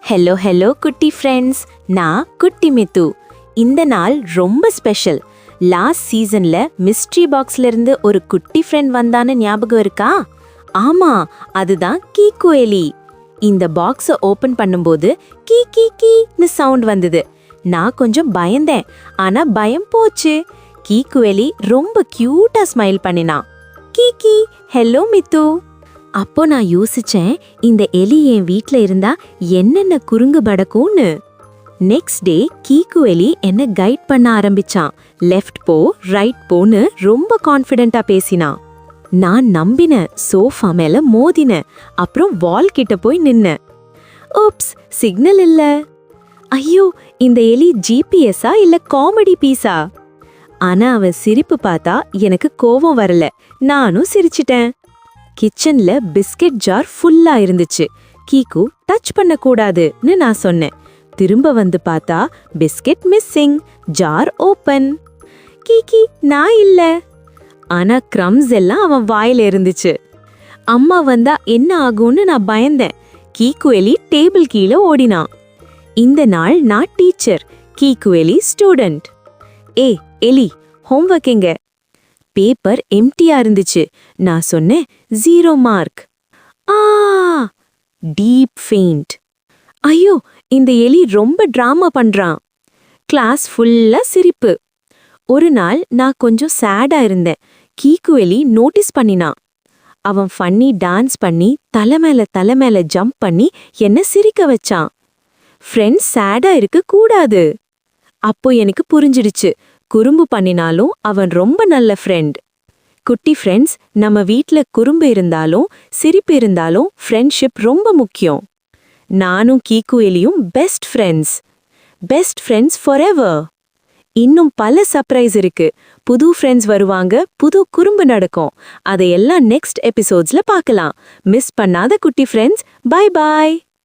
Hello hello குட்டி friends, நான் குட்டி மித்து. இந்த நாள் ரொம்ப ஸ்பெஷல். லாஸ்ட் சீசன்ல மிஸ்ட்ரி பாக்ஸ்ல இருந்து ஒரு குட்டி ஃப்ரெண்ட் வந்தான்னு ஞாபகம் இருக்கா? ஆமா, அதுதான் கீக்கு எலி. இந்த பாக்ஸை ஓபன் பண்ணும்போது கீ கீ கீன்னு சவுண்ட் வந்தது. நான் கொஞ்சம் பயந்தேன், ஆனா பயம் போச்சு. கீக்கு எலி ரொம்ப கியூட்டா ஸ்மைல் பண்ணினான். கீ கீ, ஹலோ மித்து. அப்போ நான் யோசிச்சேன், இந்த எலி என் வீட்ல இருந்தா என்னென்ன குறுங்கு படக்கும்னு. நெக்ஸ்ட் டே கீக்கு எலி என்ன கைட் பண்ண ஆரம்பிச்சான். லெஃப்ட் போ, ரைட் போன்னு ரொம்ப கான்ஃபிடென்ட்டா பேசினான். நான் நம்பினேன், சோஃபா மேல மோதினேன். அப்புறம் வால் கிட்ட போய் நின்னேன். ஓப்ஸ், சிக்னல் இல்ல. ஐயோ, இந்த எலி ஜிபிஎஸ்ஸா இல்ல காமெடி பீஸா? ஆனா அவன் சிரிப்பு பார்த்தா எனக்கு கோவம் வரல. நானும் சிரிச்சிட்டேன். கிச்சன்ல பிஸ்கெட் ஜார் ஃபுல்லா இருந்துச்சு. கீக்கு டச் பண்ண கூடாதுன்னு நான் சொன்னேன். திரும்ப வந்து பார்த்தா பிஸ்கெட் மிஸ்ஸிங், ஜார் ஓபன். கீகி, நான் இல்ல. ஆனா கிரம்ஸ் எல்லாம் அவன் வாயில இருந்துச்சு. அம்மா வந்தா என்ன ஆகும்னு நான் பயந்தேன். கீக்கு எலி டேபிள் கீழே ஓடினான். இந்த நாள் நான் டீச்சர், கீக்கு எலி ஸ்டூடெண்ட். எலி, ஹோம்வொர்க் எங்க? பேப்பர் எம்டியா இருந்துச்சு. நான் சொன்னேன் 0 மார்க். Deep faint. ஐயோ, இந்த எலி ரொம்ப டிராமா பண்றான். கிளாஸ் ஃபுல்லா சிரிப்பு. ஒரு நாள் நான் கொஞ்சம் சேடா இருந்தேன். கீக்கு எலி நோட்டீஸ் பண்ணினான். அவன் ஃபன்னி டான்ஸ் பண்ணி தலை மேல ஜம்ப் பண்ணி என்ன சிரிக்க வச்சான். ஃப்ரெண்ட்ஸ் சேடா இருக்க கூடாது. அப்போ எனக்கு புரிஞ்சிடுச்சு, குறும்பு பண்ணினாலும் அவன் ரொம்ப நல்ல ஃப்ரெண்ட். குட்டி ஃப்ரெண்ட்ஸ், நம்ம வீட்ல குறும்பு இருந்தாலும் சிரிப்பு இருந்தாலும் ஃப்ரெண்ட்ஷிப் ரொம்ப முக்கியம். நானும் கீக்கு எலியும் பெஸ்ட் ஃப்ரெண்ட்ஸ் ஃபாரெவர். இன்னும் பல சர்ப்ரைஸ் இருக்கு. புது ஃப்ரெண்ட்ஸ் வருவாங்க, புது குறும்பு நடக்கும். அதையெல்லாம் நெக்ஸ்ட் எபிசோட்ஸ்ல பார்க்கலாம். மிஸ் பண்ணாத குட்டி ஃப்ரெண்ட்ஸ், பை பாய்.